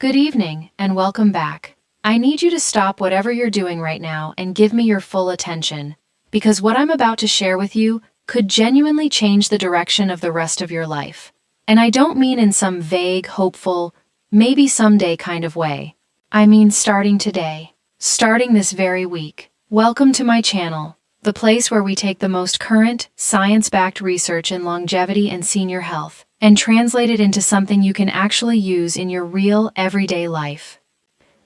Good evening, and welcome back. I need you to stop whatever you're doing right now and give me your full attention, because what I'm about to share with you could genuinely change the direction of the rest of your life. And I don't mean in some vague, hopeful, maybe someday kind of way. I mean starting today, starting this very week. Welcome to my channel, the place where we take the most current, science-backed research in longevity and senior health and translate it into something you can actually use in your real, everyday life.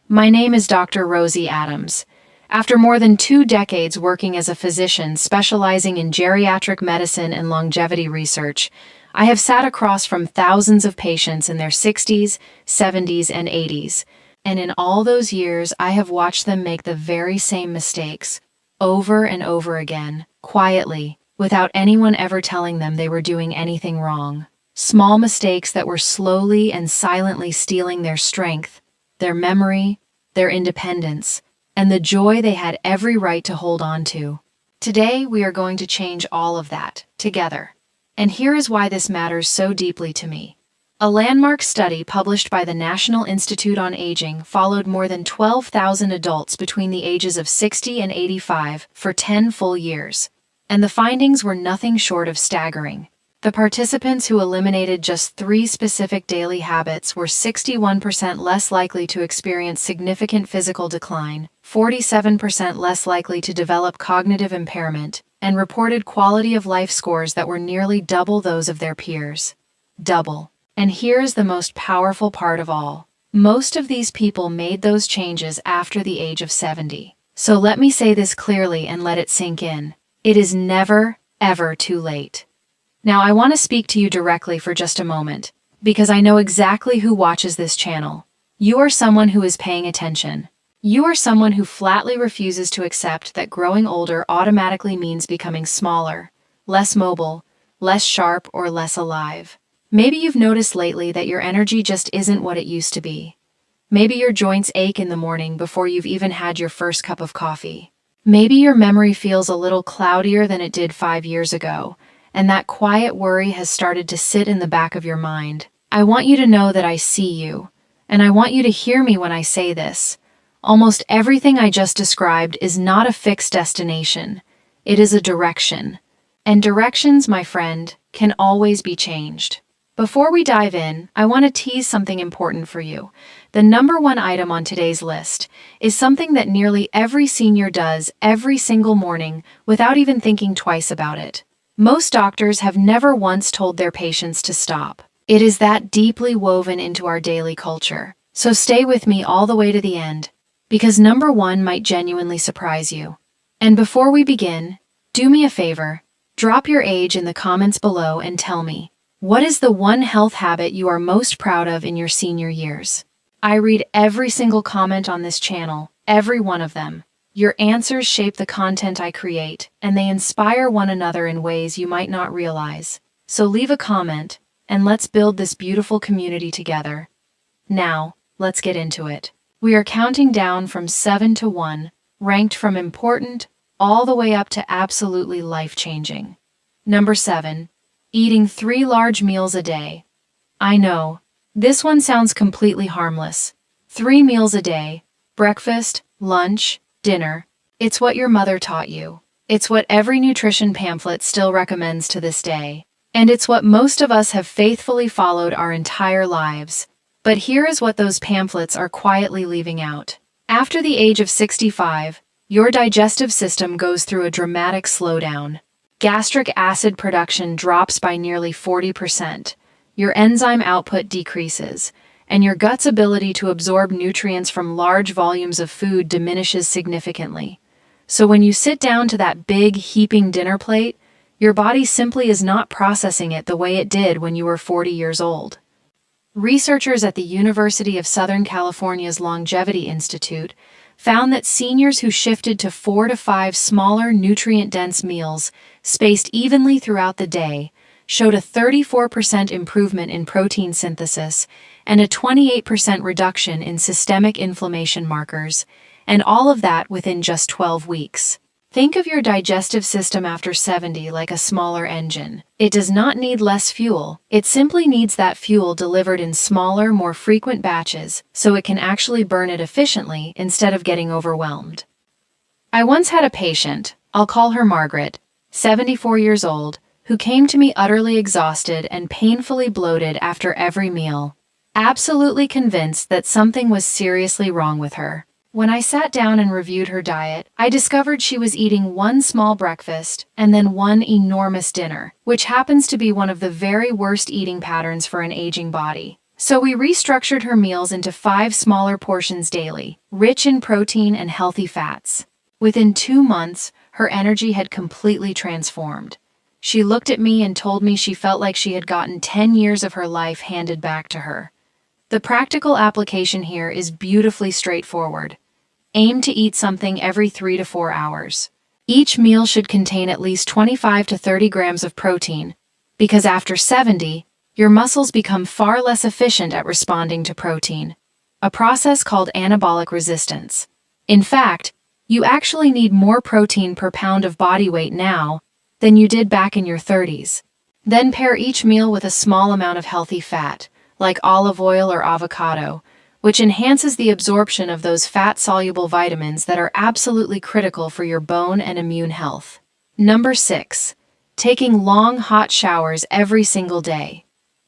My name is Dr. Rosy Adams. After more than 2 decades working as a physician specializing in geriatric medicine and longevity research, I have sat across from thousands of patients in their 60s, 70s, and 80s. And in all those years, I have watched them make the very same mistakes, over and over again, quietly, without anyone ever telling them they were doing anything wrong. Small mistakes that were slowly and silently stealing their strength, their memory, their independence, and the joy they had every right to hold on to. Today, we are going to change all of that, together. And here is why this matters so deeply to me. A landmark study published by the National Institute on Aging followed more than 12,000 adults between the ages of 60 and 85 for 10 full years. And the findings were nothing short of staggering. The participants who eliminated just 3 specific daily habits were 61% less likely to experience significant physical decline, 47% less likely to develop cognitive impairment, and reported quality of life scores that were nearly double those of their peers. Double. And here is the most powerful part of all. Most of these people made those changes after the age of 70. So let me say this clearly and let it sink in. It is never, ever too late. Now, I want to speak to you directly for just a moment, because I know exactly who watches this channel. You are someone who is paying attention. You are someone who flatly refuses to accept that growing older automatically means becoming smaller, less mobile, less sharp, or less alive. Maybe you've noticed lately that your energy just isn't what it used to be. Maybe your joints ache in the morning before you've even had your first cup of coffee. Maybe your memory feels a little cloudier than it did 5 years ago, and that quiet worry has started to sit in the back of your mind. I want you to know that I see you, and I want you to hear me when I say this. Almost everything I just described is not a fixed destination. It is a direction. And directions, my friend, can always be changed. Before we dive in, I want to tease something important for you. The number 1 item on today's list is something that nearly every senior does every single morning without even thinking twice about it. Most doctors have never once told their patients to stop. It is that deeply woven into our daily culture. So stay with me all the way to the end, because number 1 might genuinely surprise you. And before we begin, do me a favor, drop your age in the comments below and tell me, what is the one health habit you are most proud of in your senior years? I read every single comment on this channel, every one of them. Your answers shape the content I create, and they inspire one another in ways you might not realize. So leave a comment, and let's build this beautiful community together. Now, let's get into it. We are counting down from 7 to 1, ranked from important, all the way up to absolutely life-changing. Number 7. Eating 3 large meals a day. I know, this one sounds completely harmless. 3 meals a day, breakfast, lunch, dinner. It's what your mother taught you. It's what every nutrition pamphlet still recommends to this day. And it's what most of us have faithfully followed our entire lives. But here is what those pamphlets are quietly leaving out. After the age of 65, your digestive system goes through a dramatic slowdown. Gastric acid production drops by nearly 40%. Your enzyme output decreases, and your gut's ability to absorb nutrients from large volumes of food diminishes significantly. So when you sit down to that big, heaping dinner plate, your body simply is not processing it the way it did when you were 40 years old. Researchers at the University of Southern California's Longevity Institute found that seniors who shifted to 4 to 5 smaller, nutrient-dense meals, spaced evenly throughout the day, showed a 34% improvement in protein synthesis and a 28% reduction in systemic inflammation markers, and all of that within just 12 weeks. Think of your digestive system after 70 like a smaller engine. It does not need less fuel, it simply needs that fuel delivered in smaller, more frequent batches so it can actually burn it efficiently instead of getting overwhelmed. I once had a patient, I'll call her Margaret, 74 years old, who came to me utterly exhausted and painfully bloated after every meal, absolutely convinced that something was seriously wrong with her. When I sat down and reviewed her diet, I discovered she was eating one small breakfast and then one enormous dinner, which happens to be one of the very worst eating patterns for an aging body. So we restructured her meals into 5 smaller portions daily, rich in protein and healthy fats. Within 2 months, her energy had completely transformed. She looked at me and told me she felt like she had gotten 10 years of her life handed back to her. The practical application here is beautifully straightforward. Aim to eat something every 3 to 4 hours. Each meal should contain at least 25 to 30 grams of protein, because after 70, your muscles become far less efficient at responding to protein, a process called anabolic resistance. In fact, you actually need more protein per pound of body weight now than you did back in your 30s. Then pair each meal with a small amount of healthy fat, like olive oil or avocado, which enhances the absorption of those fat-soluble vitamins that are absolutely critical for your bone and immune health. Number 6. Taking long, hot showers every single day.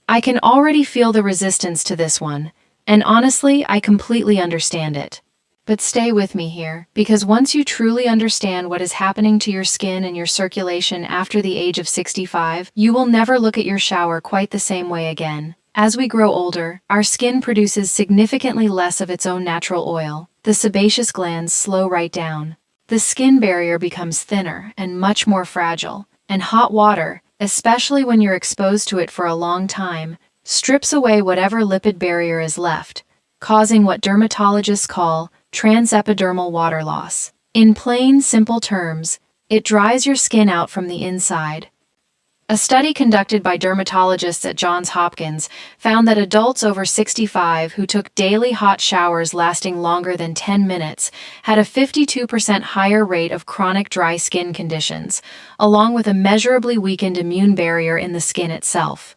I can already feel the resistance to this one, and honestly, I completely understand it. But stay with me here, because once you truly understand what is happening to your skin and your circulation after the age of 65, you will never look at your shower quite the same way again. As we grow older, our skin produces significantly less of its own natural oil. The sebaceous glands slow right down. The skin barrier becomes thinner and much more fragile, and hot water, especially when you're exposed to it for a long time, strips away whatever lipid barrier is left, causing what dermatologists call transepidermal water loss. In plain, simple terms, it dries your skin out from the inside. A study conducted by dermatologists at Johns Hopkins found that adults over 65 who took daily hot showers lasting longer than 10 minutes had a 52% higher rate of chronic dry skin conditions, along with a measurably weakened immune barrier in the skin itself.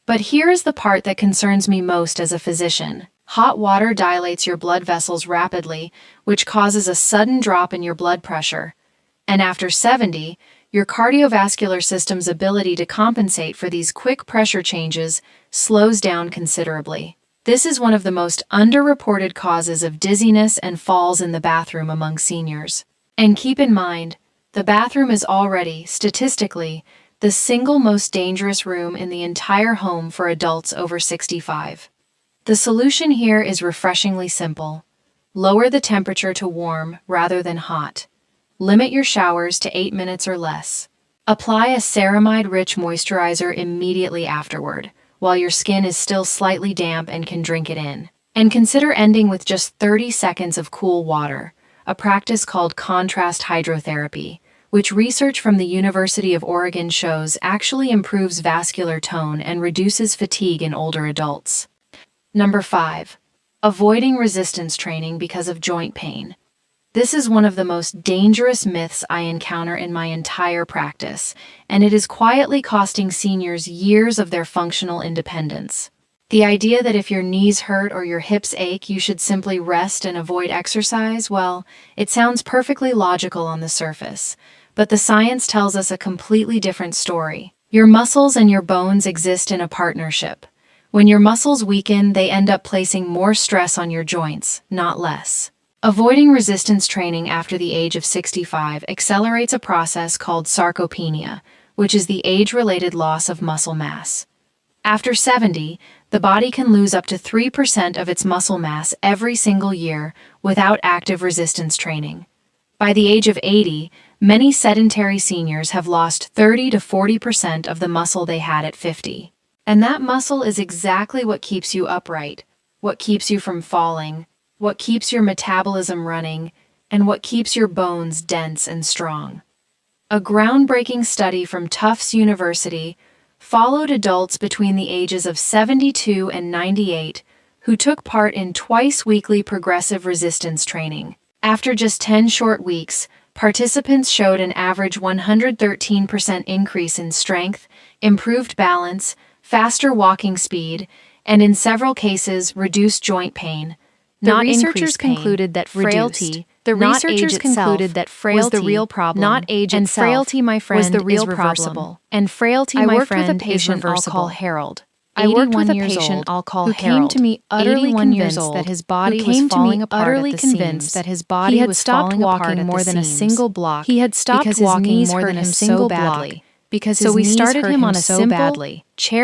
But here is the part that concerns me most as a physician. Hot water dilates your blood vessels rapidly, which causes a sudden drop in your blood pressure. And after 70, your cardiovascular system's ability to compensate for these quick pressure changes slows down considerably. This is one of the most underreported causes of dizziness and falls in the bathroom among seniors. And keep in mind, the bathroom is already, statistically, the single most dangerous room in the entire home for adults over 65. The solution here is refreshingly simple. Lower the temperature to warm rather than hot. Limit your showers to 8 minutes or less. Apply a ceramide-rich moisturizer immediately afterward, while your skin is still slightly damp and can drink it in. And consider ending with just 30 seconds of cool water, a practice called contrast hydrotherapy, which research from the University of Oregon shows actually improves vascular tone and reduces fatigue in older adults. Number 5. Avoiding resistance training because of joint pain. This is one of the most dangerous myths I encounter in my entire practice, and it is quietly costing seniors years of their functional independence. The idea that if your knees hurt or your hips ache, you should simply rest and avoid exercise, well, it sounds perfectly logical on the surface, but the science tells us a completely different story. Your muscles and your bones exist in a partnership. When your muscles weaken, they end up placing more stress on your joints, not less. Avoiding resistance training after the age of 65 accelerates a process called sarcopenia, which is the age-related loss of muscle mass. After 70, the body can lose up to 3% of its muscle mass every single year without active resistance training. By the age of 80, many sedentary seniors have lost 30 to 40% of the muscle they had at 50. And that muscle is exactly what keeps you upright, what keeps you from falling, what keeps your metabolism running, and what keeps your bones dense and strong. A groundbreaking study from Tufts University followed adults between the ages of 72 and 98 who took part in twice-weekly progressive resistance training. After just 10 short weeks, Participants showed an average 113% increase in strength, improved balance, faster walking speed, and in several cases, reduced joint pain. The researchers concluded that frailty, was the real problem, not age itself, frailty, my friend, was the real problem. And frailty, my friend, is reversible. I'll call Harold. I worked with a patient I'll call who Harold, came to me utterly convinced that his body was falling apart at the seams. He had stopped walking more than a single block. He had stopped walking more than a single block because his knees hurt him so badly. Using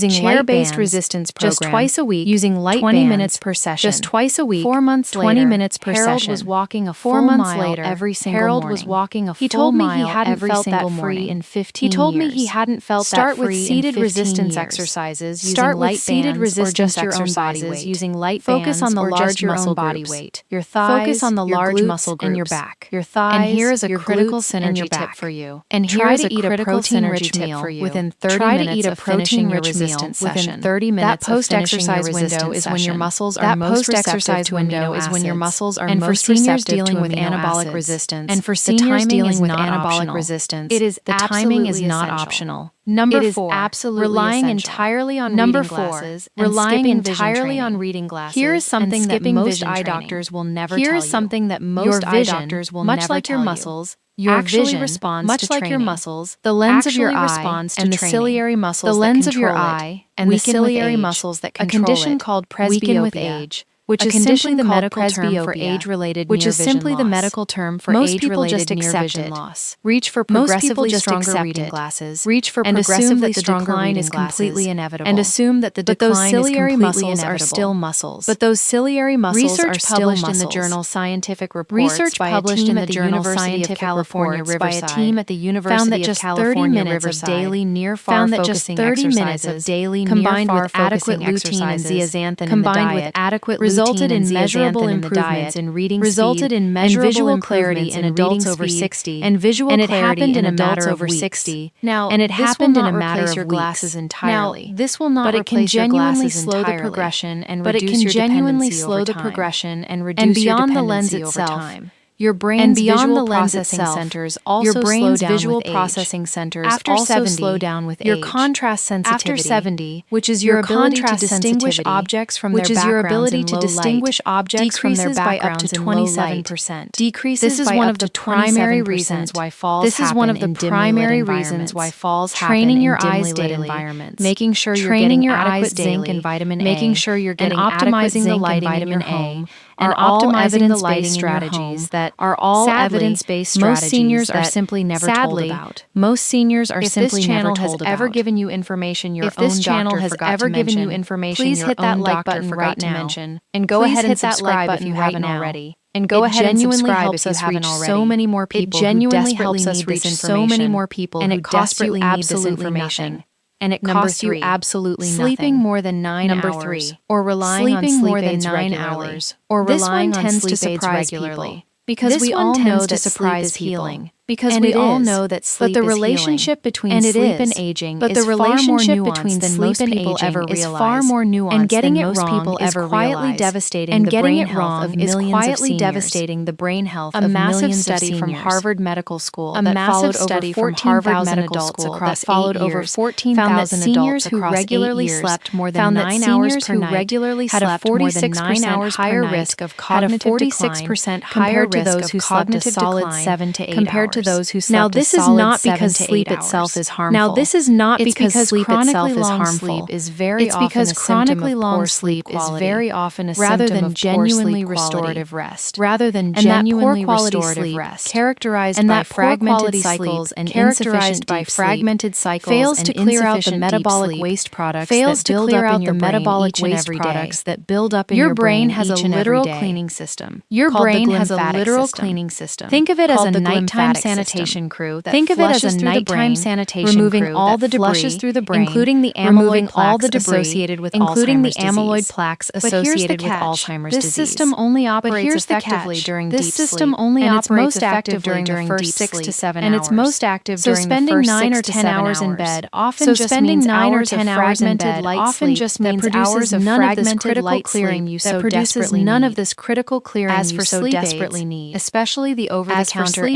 chair-based resistance program just twice a week, using light 20 minutes per session. Just twice a week. 4 months later, 20 minutes per Harold session. Was walking a full mile every single morning. Harold was walking a full mile every single morning in 15 years. He told me he hadn't felt that free in 15 years. Start with seated resistance exercises using light bands or just your own body weight. Using light bands. Focus on the large muscle body weight. Your thighs, focus on the large muscle groups and your back. Your thighs, and here is a critical synergy tip for you. And try to eat a protein-rich meal within 30 minutes of finishing your resistance session. Within 30 minutes that post-exercise window is when your muscles are most receptive to amino acids. And for seniors dealing with anabolic resistance, and for seniors dealing with anabolic resistance, the timing is not optional. Number 4, relying entirely on reading glasses and skipping vision training. Here is something that most eye doctors will never tell you. Here is something that most eye doctors will never tell you. Much like your muscles, your vision responds much to like training. Your muscles, the lens of your eye responds to and the ciliary muscles, the lens of your eye and the ciliary muscles that control a condition called presbyopia with age, which is simply the medical term for age-related near vision loss. Reach for progressively stronger reading glasses. Reach for progressively stronger reading glasses. And assume that the decline is completely muscles inevitable. Are still muscles. But those ciliary muscles are still muscles. Research published in the journal Scientific Reports by a team at the University of California Riverside found that just 30 minutes of daily near-far focusing exercises combined with adequate lutein and zeaxanthin in the diet resulted in measurable improvements in reading speed and visual clarity in adults over 60 and visual clarity in adults over 60. Now, and it happened in a matter of weeks. Entirely. Now, this will not replace your glasses slow the progression and reduce your dependency over time. And beyond the lens itself, your brain's visual processing centers also slow down with age. Your contrast sensitivity, after 70, which is your ability to distinguish objects from their backgrounds in low light, decreases by up to 27%. This is one of the primary reasons why falls happen in dimly lit training your eyes daily, making sure you're getting adequate zinc and vitamin A, making sure you're getting optimizing the lighting in your home, and optimizing the lighting strategies that are all evidence-based strategies. Most seniors are simply never told about. Most seniors are simply never told about. If this channel has ever given you information your own doctor forgot to mention, please hit that like button right now, and go ahead and subscribe if you haven't already. And go ahead and subscribe if you haven't already. So many more people who desperately need this information, and it costs you absolutely nothing. And it costs you absolutely nothing. Sleeping more than 9 hours, or relying on sleep aids regularly, or relying on sleep aids regularly. Because we all know that sleep is healing. Because we all know that sleep is healing. But the relationship between sleep and aging is far more nuanced than most people ever realize. And getting it wrong is quietly devastating the brain health of millions of seniors. A massive study from Harvard Medical School that followed over 14,000 adults across 8 years found that seniors who regularly slept more than 9 hours per night had a 46% higher risk of cognitive decline compared to those who slept a solid 7 to 8 hours. Those who slept a solid 7 to 8 hours. Now, this is not because sleep itself is harmful. It's because chronically long sleep is very often a symptom of genuinely restorative rest. Rather than genuinely restorative rest, characterized by fragmented cycles and insufficient deep sleep, fails to clear out the metabolic waste products that build up in your brain each and every day. Your brain has a literal cleaning system. Your brain has a literal cleaning system. Think of it as a nighttime sanitation crew that Think of it as flushes a through the nighttime brain, sanitation removing crew all that the debris flushes through the brain, including the removing amyloid all the plaques debris, associated with including the Alzheimer's amyloid disease. plaques But here's the associated with catch. Alzheimer's This disease. system only But operates here's the effectively catch. during This deep system sleep, only and it's operates most active effectively during the during first deep 6 to sleep, 7 and hours. it's most active So during the spending first 9 or 6 to 10 7 hours in hours. bed often So just spending means 9 or hours 10 of hours in fragmented bed light often sleep just that means produces hours of none of this fragmented critical light clearing sleep you that so produces desperately none need. of this critical clearing As you for so sleep desperately aids, need. especially the over-the-counter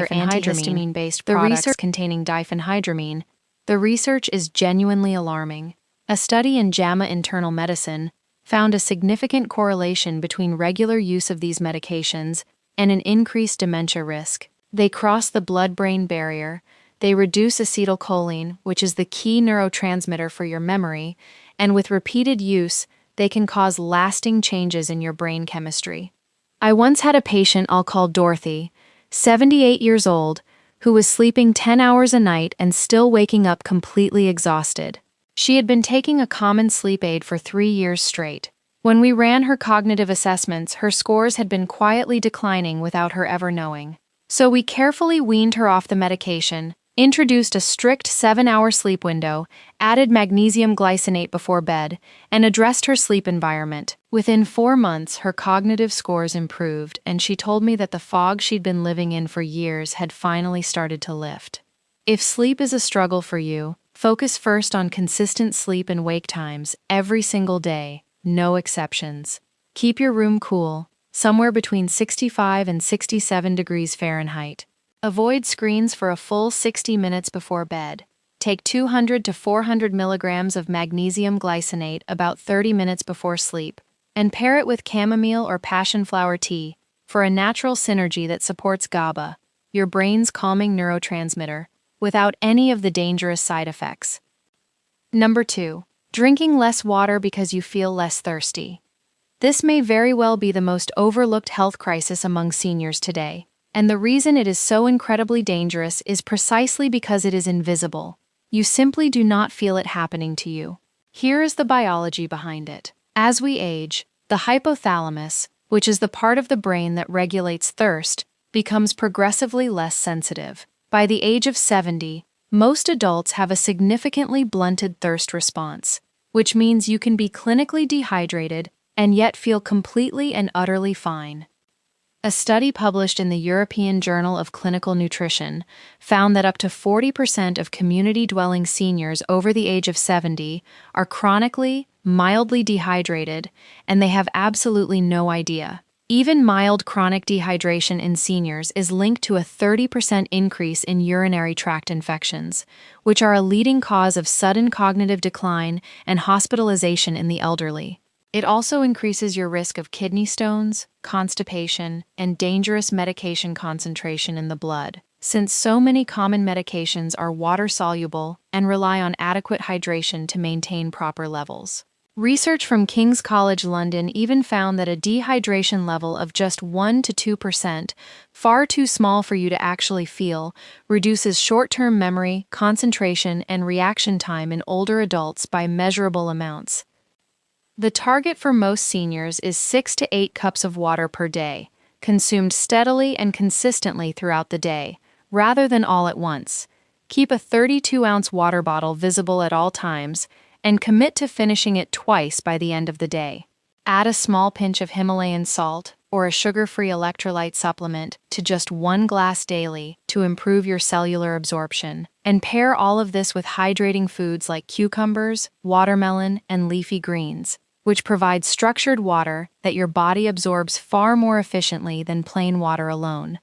antihistamine-based products containing diphenhydramine, the research containing diphenhydramine, the research is genuinely alarming. A study in JAMA Internal Medicine found a significant correlation between regular use of these medications and an increased dementia risk. They cross the blood-brain barrier, they reduce acetylcholine, which is the key neurotransmitter for your memory, and with repeated use, they can cause lasting changes in your brain chemistry. I once had a patient I'll call Dorothy, 78 years old, who was sleeping 10 hours a night and still waking up completely exhausted. She had been taking a common sleep aid for 3 years straight. When we ran her cognitive assessments, her scores had been quietly declining without her ever knowing. So we carefully weaned her off the medication, introduced a strict 7-hour sleep window, added magnesium glycinate before bed, and addressed her sleep environment. Within 4 months, her cognitive scores improved, and she told me that the fog she'd been living in for years had finally started to lift. If sleep is a struggle for you, focus first on consistent sleep and wake times every single day, no exceptions. Keep your room cool, somewhere between 65 and 67 degrees Fahrenheit. Avoid screens for a full 60 minutes before bed. Take 200 to 400 milligrams of magnesium glycinate about 30 minutes before sleep, and pair it with chamomile or passion flower tea for a natural synergy that supports GABA, your brain's calming neurotransmitter, without any of the dangerous side effects. Number 2. Drinking less water because you feel less thirsty. This may very well be the most overlooked health crisis among seniors today. And the reason it is so incredibly dangerous is precisely because it is invisible. You simply do not feel it happening to you. Here is the biology behind it. As we age, the hypothalamus, which is the part of the brain that regulates thirst, becomes progressively less sensitive. By the age of 70, most adults have a significantly blunted thirst response, which means you can be clinically dehydrated and yet feel completely and utterly fine. A study published in the European Journal of Clinical Nutrition found that up to 40% of community-dwelling seniors over the age of 70 are chronically, mildly dehydrated, and they have absolutely no idea. Even mild chronic dehydration in seniors is linked to a 30% increase in urinary tract infections, which are a leading cause of sudden cognitive decline and hospitalization in the elderly. It also increases your risk of kidney stones, constipation, and dangerous medication concentration in the blood, since so many common medications are water-soluble and rely on adequate hydration to maintain proper levels. Research from King's College London even found that a dehydration level of just 1 to 2%, far too small for you to actually feel, reduces short-term memory, concentration, and reaction time in older adults by measurable amounts. The target for most seniors is 6 to 8 cups of water per day, consumed steadily and consistently throughout the day, rather than all at once. Keep a 32-ounce water bottle visible at all times, and commit to finishing it twice by the end of the day. Add a small pinch of Himalayan salt or a sugar-free electrolyte supplement to just 1 glass daily to improve your cellular absorption, and pair all of this with hydrating foods like cucumbers, watermelon, and leafy greens, which provide structured water that your body absorbs far more efficiently than plain water alone.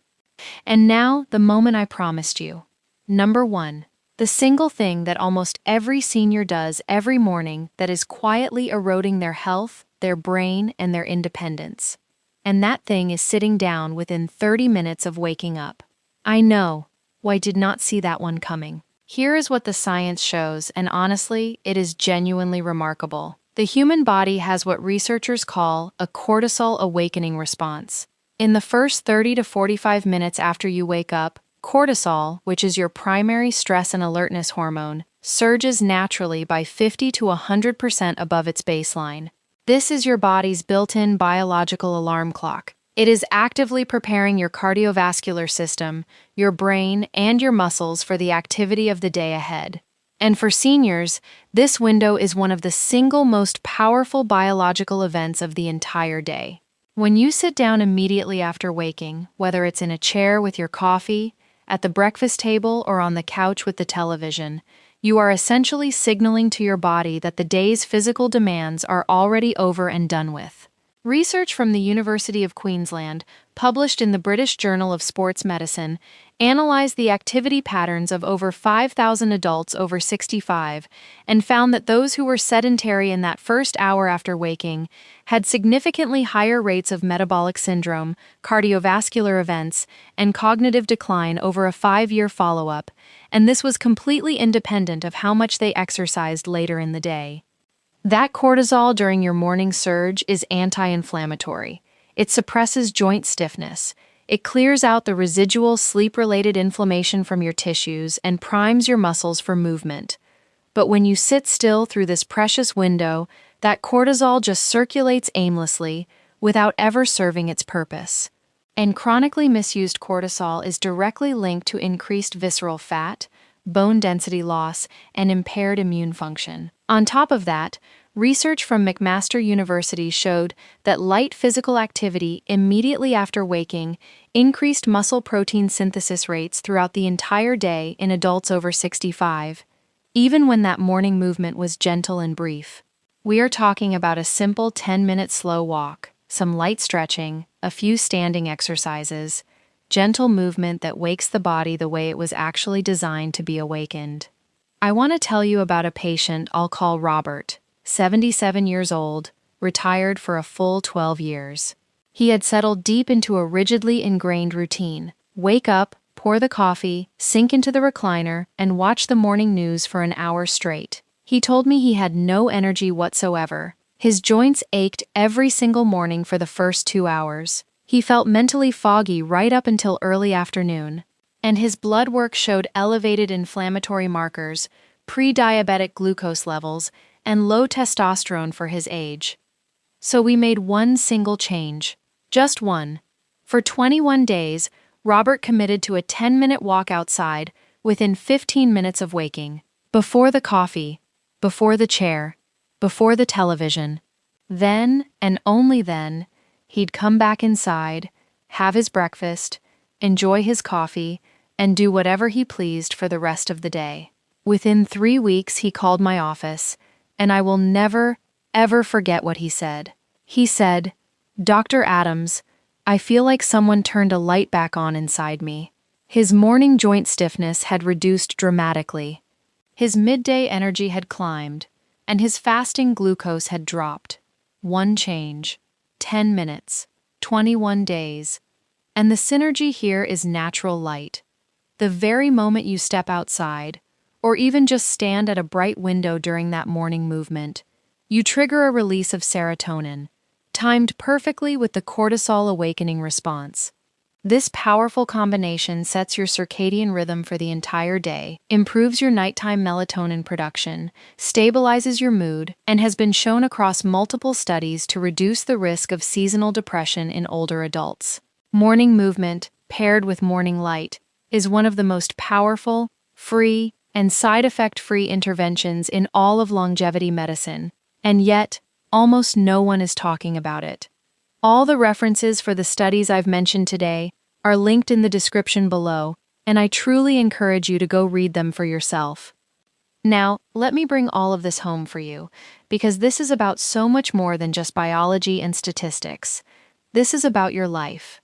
And now, the moment I promised you. Number 1. The single thing that almost every senior does every morning that is quietly eroding their health, their brain, and their independence. And that thing is sitting down within 30 minutes of waking up. I know, I did not see that one coming. Here is what the science shows, and honestly, it is genuinely remarkable. The human body has what researchers call a cortisol awakening response. In the first 30 to 45 minutes after you wake up, cortisol, which is your primary stress and alertness hormone, surges naturally by 50 to 100% above its baseline. This is your body's built-in biological alarm clock, It is actively preparing your cardiovascular system, your brain, and your muscles for the activity of the day ahead. And for seniors, this window is one of the single most powerful biological events of the entire day. When you sit down immediately after waking, whether it's in a chair with your coffee, at the breakfast table, or on the couch with the television, you are essentially signaling to your body that the day's physical demands are already over and done with. Research from the University of Queensland, published in the British Journal of Sports Medicine, analyzed the activity patterns of over 5,000 adults over 65 and found that those who were sedentary in that first hour after waking had significantly higher rates of metabolic syndrome, cardiovascular events, and cognitive decline over a 5-year follow-up, and this was completely independent of how much they exercised later in the day. That cortisol during your morning surge is anti-inflammatory. It suppresses joint stiffness. It clears out the residual sleep-related inflammation from your tissues and primes your muscles for movement. But when you sit still through this precious window, that cortisol just circulates aimlessly without ever serving its purpose. And chronically misused cortisol is directly linked to increased visceral fat, bone density loss, and impaired immune function. On top of that, research from McMaster University showed that light physical activity immediately after waking increased muscle protein synthesis rates throughout the entire day in adults over 65, even when that morning movement was gentle and brief. We are talking about a simple 10-minute slow walk, some light stretching, a few standing exercises, gentle movement that wakes the body the way it was actually designed to be awakened. I want to tell you about a patient I'll call Robert, 77 years old, retired for a full 12 years. He had settled deep into a rigidly ingrained routine: wake up, pour the coffee, sink into the recliner, and watch the morning news for an hour straight. He told me he had no energy whatsoever. His joints ached every single morning for the first 2 hours. He felt mentally foggy right up until early afternoon. And his blood work showed elevated inflammatory markers, pre-diabetic glucose levels, and low testosterone for his age. So we made one single change. Just one. For 21 days, Robert committed to a 10-minute walk outside within 15 minutes of waking. Before the coffee, before the chair, before the television. Then, and only then, he'd come back inside, have his breakfast, enjoy his coffee, and do whatever he pleased for the rest of the day. Within 3 weeks, he called my office, and I will never, ever forget what he said. He said, "Dr. Adams, I feel like someone turned a light back on inside me." His morning joint stiffness had reduced dramatically. His midday energy had climbed, and his fasting glucose had dropped. One change, 10 minutes, 21 days. And the synergy here is natural light. The very moment you step outside, or even just stand at a bright window during that morning movement, you trigger a release of serotonin, timed perfectly with the cortisol awakening response. This powerful combination sets your circadian rhythm for the entire day, improves your nighttime melatonin production, stabilizes your mood, and has been shown across multiple studies to reduce the risk of seasonal depression in older adults. Morning movement, paired with morning light, is one of the most powerful, free, and side effect-free interventions in all of longevity medicine, and yet, almost no one is talking about it. All the references for the studies I've mentioned today are linked in the description below, and I truly encourage you to go read them for yourself. Now, let me bring all of this home for you, because this is about so much more than just biology and statistics. This is about your life.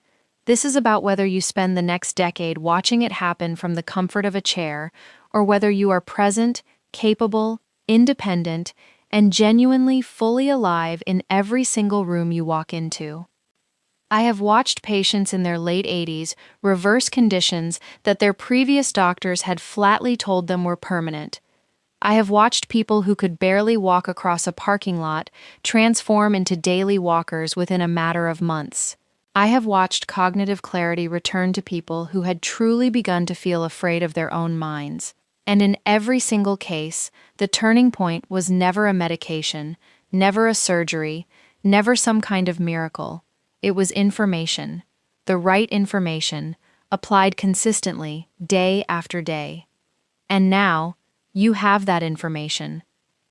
This is about whether you spend the next decade watching it happen from the comfort of a chair, or whether you are present, capable, independent, and genuinely fully alive in every single room you walk into. I have watched patients in their late 80s reverse conditions that their previous doctors had flatly told them were permanent. I have watched people who could barely walk across a parking lot transform into daily walkers within a matter of months. I have watched cognitive clarity return to people who had truly begun to feel afraid of their own minds. And in every single case, the turning point was never a medication, never a surgery, never some kind of miracle. It was information. The right information, applied consistently, day after day. And now, you have that information.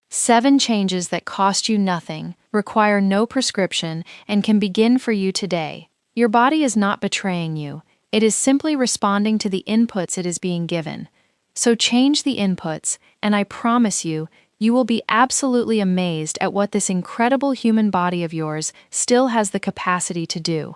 7 changes that cost you nothing, require no prescription, and can begin for you today. Your body is not betraying you. It is simply responding to the inputs it is being given. So change the inputs, and I promise you, you will be absolutely amazed at what this incredible human body of yours still has the capacity to do.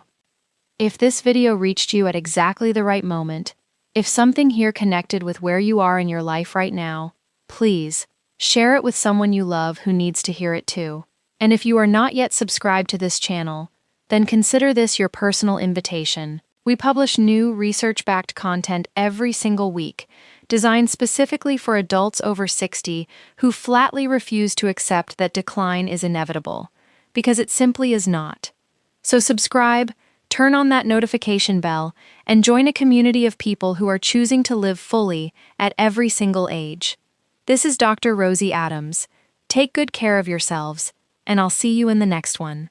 If this video reached you at exactly the right moment, if something here connected with where you are in your life right now, please share it with someone you love who needs to hear it too. And if you are not yet subscribed to this channel, then consider this your personal invitation. We publish new research-backed content every single week, designed specifically for adults over 60 who flatly refuse to accept that decline is inevitable, because it simply is not. So subscribe, turn on that notification bell, and join a community of people who are choosing to live fully at every single age. This is Dr. Rosy Adams. Take good care of yourselves, and I'll see you in the next one.